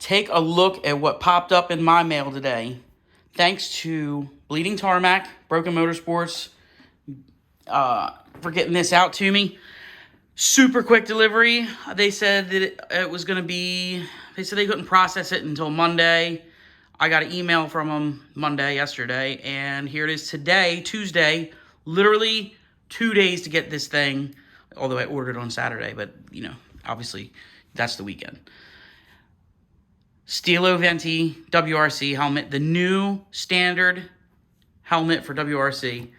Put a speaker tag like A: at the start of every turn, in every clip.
A: take a look at what popped up in my mail today. Thanks to Bleeding Tarmac, Broken Motorsports, for getting this out to me. Super quick delivery. They said that it was going to be, they said they couldn't process it until Monday. I got an email from them yesterday, and here it is today, Tuesday, literally 2 days to get this thing, although I ordered on Saturday, but, you know, obviously that's the weekend. Stilo Venti WRC helmet, the new standard helmet for WRC.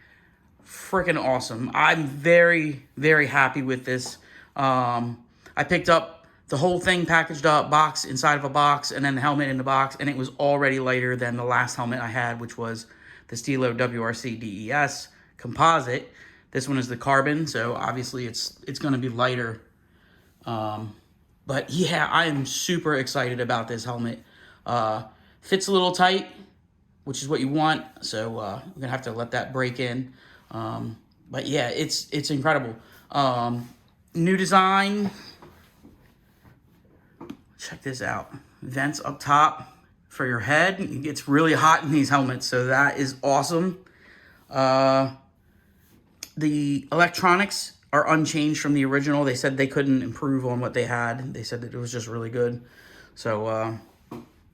A: Freaking awesome. I'm very, very happy with this. I picked up the whole thing packaged up, box inside of a box, and then the helmet in the box, and it was already lighter than the last helmet I had, which was the Stilo WRC DES composite. This one is the carbon, so obviously it's going to be lighter. But yeah, I am super excited about this helmet. Fits a little tight, which is what you want, so I'm going to have to let that break in. But yeah, it's incredible. New design. Check this out. Vents up top for your head. It gets really hot in these helmets, so that is awesome. The electronics are unchanged from the original. They said they couldn't improve on what they had. They said that it was just really good. So,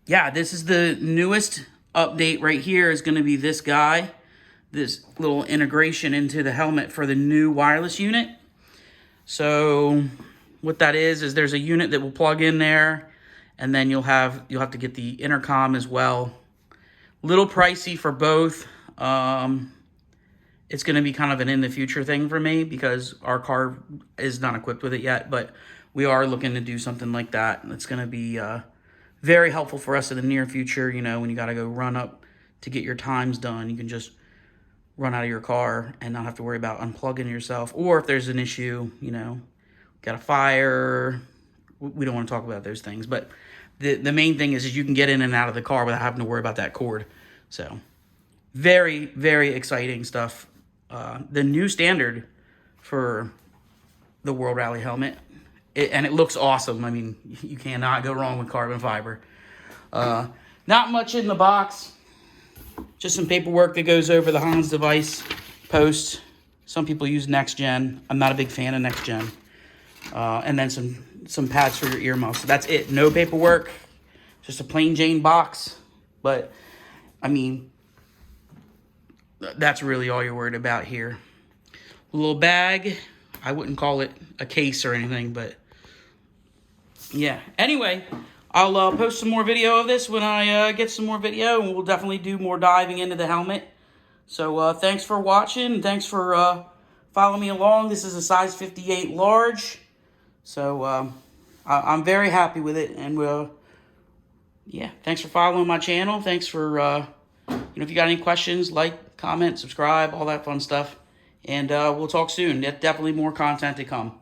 A: yeah, this is the newest update right here is going to be this guy. This little integration into the helmet for the new wireless unit. So what that is there's a unit that will plug in there, and then you'll have to get the intercom as well. Little pricey for both. It's going to be kind of an in the future thing for me because our car is not equipped with it yet, but we are looking to do something like that. It's going to be very helpful for us in the near future. You know, when you got to go run up to get your times done, you can just run out of your car and not have to worry about unplugging yourself. Or if there's an issue, you know, got a fire, we don't want to talk about those things. But the main thing is you can get in and out of the car without having to worry about that cord. So very, very exciting stuff. The new standard for the World Rally helmet. And it looks awesome. I mean, you cannot go wrong with carbon fiber. Not much in the box. Just some paperwork that goes over the Hans device post. Some people use Next Gen. I'm not a big fan of Next Gen. And then some pads for your earmuffs. So that's it. No paperwork. Just a plain Jane box. But, I mean, that's really all you're worried about here. A little bag. I wouldn't call it a case or anything, but yeah. Anyway, I'll post some more video of this when I get some more video, and we'll definitely do more diving into the helmet. So thanks for watching. Thanks for following me along. This is a size 58 large. So I'm very happy with it. And yeah, thanks for following my channel. Thanks for, if you got any questions, like, comment, subscribe, all that fun stuff. And we'll talk soon. Definitely more content to come.